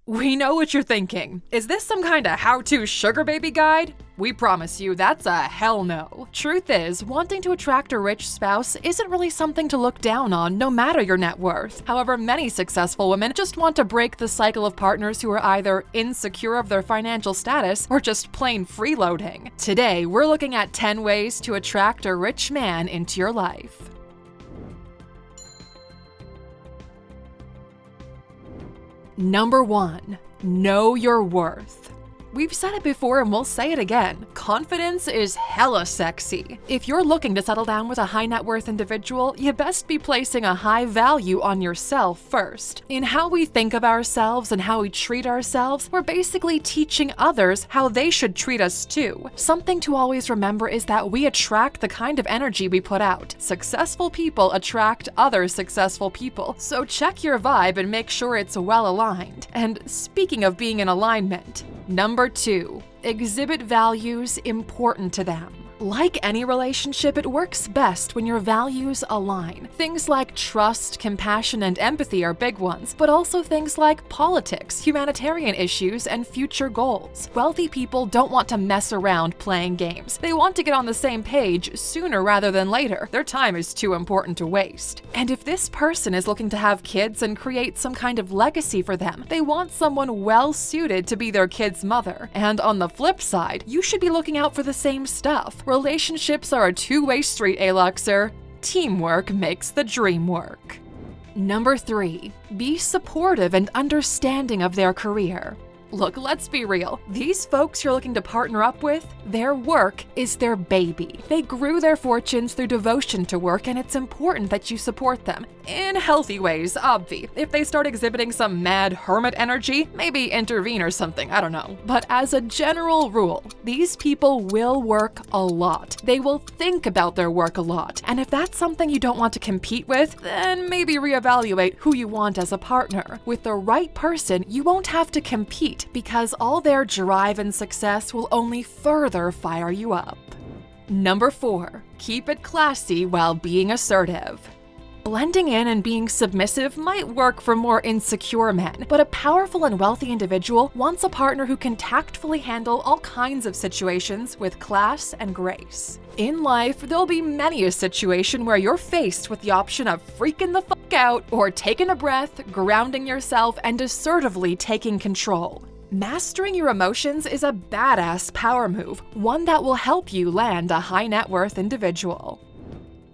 We know what you're thinking. Is this some kind of how-to sugar baby guide? We promise you that's a hell no. Truth is, wanting to attract a rich spouse isn't really something to look down on, no matter your net worth. However, many successful women just want to break the cycle of partners who are either insecure of their financial status or just plain freeloading. Today, we're looking at 10 ways to attract a rich man into your life. Number 1. Know your worth. We've said it before and we'll say it again. Confidence is hella sexy. If you're looking to settle down with a high net worth individual, you best be placing a high value on yourself first. In how we think of ourselves and how we treat ourselves, we're basically teaching others how they should treat us too. Something to always remember is that we attract the kind of energy we put out. Successful people attract other successful people, so check your vibe and make sure it's well aligned. And speaking of being in alignment, Number 2. Exhibit values important to them. Like any relationship, it works best when your values align. Things like trust, compassion, and empathy are big ones, but also things like politics, humanitarian issues, and future goals. Wealthy people don't want to mess around playing games. They want to get on the same page sooner rather than later. Their time is too important to waste. And if this person is looking to have kids and create some kind of legacy for them, they want someone well-suited to be their kid's mother. And on the flip side, you should be looking out for the same stuff. Relationships are a two-way street, Aluxer. Teamwork makes the dream work. Number 3. Be supportive and understanding of their career. Look, let's be real. These folks you're looking to partner up with, their work is their baby. They grew their fortunes through devotion to work, and it's important that you support them. In healthy ways, obvi. If they start exhibiting some mad hermit energy, maybe intervene or something, I don't know. But as a general rule, these people will work a lot. They will think about their work a lot. And if that's something you don't want to compete with, then maybe reevaluate who you want as a partner. With the right person, you won't have to compete, because all their drive and success will only further fire you up. Number 4. Keep it classy while being assertive. Blending in and being submissive might work for more insecure men, but a powerful and wealthy individual wants a partner who can tactfully handle all kinds of situations with class and grace. In life, there'll be many a situation where you're faced with the option of freaking the fuck out or taking a breath, grounding yourself, and assertively taking control. Mastering your emotions is a badass power move, one that will help you land a high net worth individual.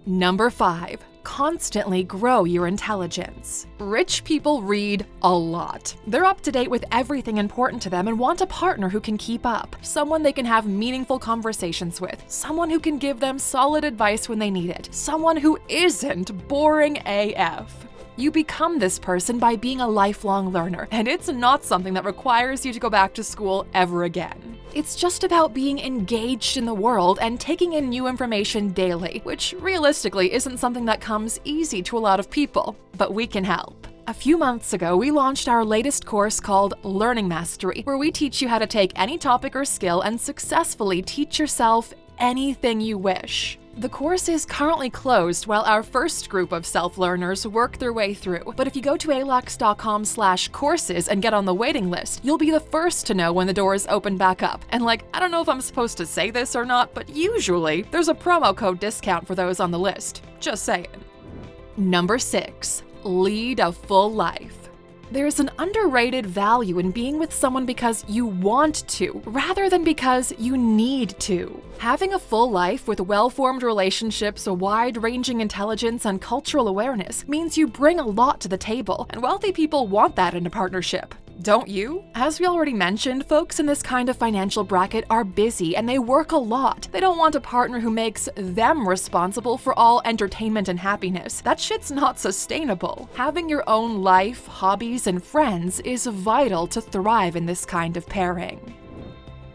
Number 5. Constantly grow your intelligence. Rich people read a lot. They're up to date with everything important to them and want a partner who can keep up. Someone they can have meaningful conversations with. Someone who can give them solid advice when they need it. Someone who isn't boring AF. You become this person by being a lifelong learner, and it's not something that requires you to go back to school ever again. It's just about being engaged in the world and taking in new information daily, which realistically isn't something that comes easy to a lot of people, but we can help. A few months ago, we launched our latest course called Learning Mastery, where we teach you how to take any topic or skill and successfully teach yourself anything you wish. The course is currently closed while our first group of self-learners work their way through, but if you go to Alux.com/courses and get on the waiting list, you'll be the first to know when the doors open back up. And I don't know if I'm supposed to say this or not, but usually there's a promo code discount for those on the list. Just saying. Number 6. Lead a full life. There's an underrated value in being with someone because you want to, rather than because you need to. Having a full life with well-formed relationships, a wide-ranging intelligence, and cultural awareness means you bring a lot to the table, and wealthy people want that in a partnership. Don't you? As we already mentioned, folks in this kind of financial bracket are busy and they work a lot. They don't want a partner who makes them responsible for all entertainment and happiness. That shit's not sustainable. Having your own life, hobbies, and friends is vital to thrive in this kind of pairing.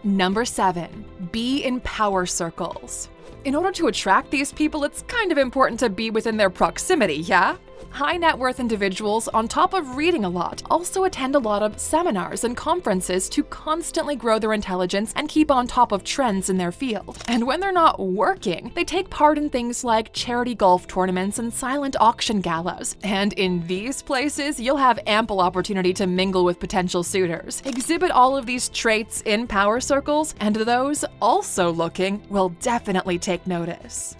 Number 7. Be in power circles. In order to attract these people, it's kind of important to be within their proximity, yeah? High net worth individuals, on top of reading a lot, also attend a lot of seminars and conferences to constantly grow their intelligence and keep on top of trends in their field. And when they're not working, they take part in things like charity golf tournaments and silent auction galas. And in these places, you'll have ample opportunity to mingle with potential suitors. Exhibit all of these traits in power circles, and those also looking will definitely take notice.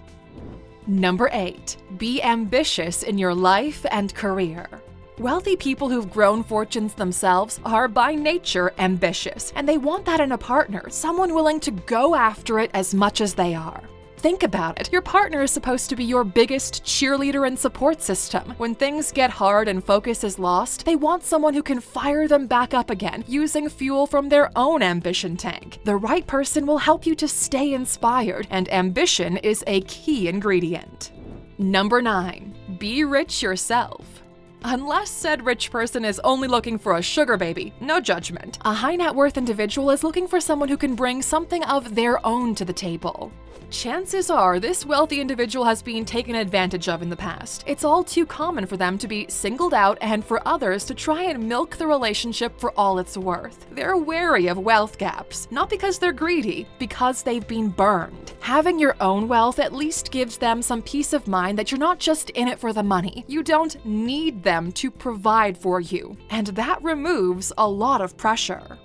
Number 8. Be ambitious in your life and career. Wealthy people who've grown fortunes themselves are by nature ambitious, and they want that in a partner, someone willing to go after it as much as they are. Think about it. Your partner is supposed to be your biggest cheerleader and support system. When things get hard and focus is lost, they want someone who can fire them back up again, using fuel from their own ambition tank. The right person will help you to stay inspired, and ambition is a key ingredient. Number 9. Be rich yourself. Unless said rich person is only looking for a sugar baby, no judgment. A high net worth individual is looking for someone who can bring something of their own to the table. Chances are this wealthy individual has been taken advantage of in the past. It's all too common for them to be singled out and for others to try and milk the relationship for all it's worth. They're wary of wealth gaps, not because they're greedy, because they've been burned. Having your own wealth at least gives them some peace of mind that you're not just in it for the money. You don't need them to provide for you, and that removes a lot of pressure.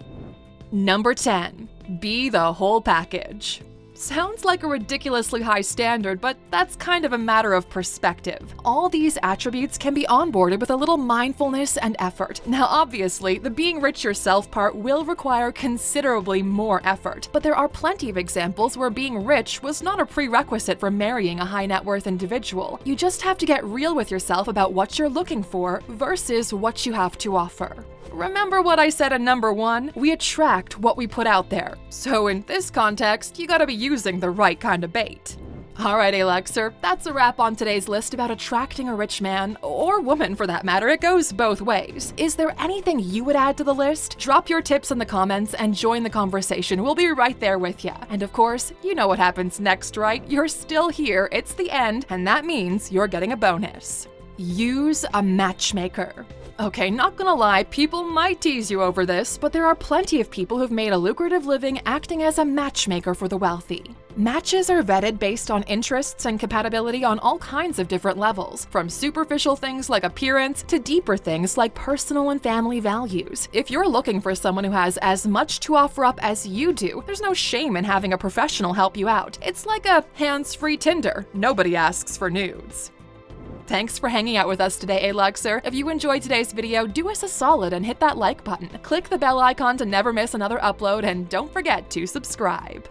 Number 10. Be the whole package. Sounds like a ridiculously high standard, but that's kind of a matter of perspective. All these attributes can be onboarded with a little mindfulness and effort. Now, obviously, the being rich yourself part will require considerably more effort, but there are plenty of examples where being rich was not a prerequisite for marrying a high net worth individual. You just have to get real with yourself about what you're looking for versus what you have to offer. Remember what I said in number 1? We attract what we put out there. So in this context, you gotta be using the right kind of bait. Alright, Aluxer, that's a wrap on today's list about attracting a rich man, or woman for that matter. It goes both ways. Is there anything you would add to the list? Drop your tips in the comments and join the conversation. We'll be right there with you. And of course, you know what happens next, right? You're still here, it's the end, and that means you're getting a bonus. Use a matchmaker. Okay, not gonna lie, people might tease you over this, but there are plenty of people who've made a lucrative living acting as a matchmaker for the wealthy. Matches are vetted based on interests and compatibility on all kinds of different levels, from superficial things like appearance to deeper things like personal and family values. If you're looking for someone who has as much to offer up as you do, there's no shame in having a professional help you out. It's like a hands-free Tinder. Nobody asks for nudes. Thanks for hanging out with us today, Aluxer. If you enjoyed today's video, do us a solid and hit that like button. Click the bell icon to never miss another upload, and don't forget to subscribe.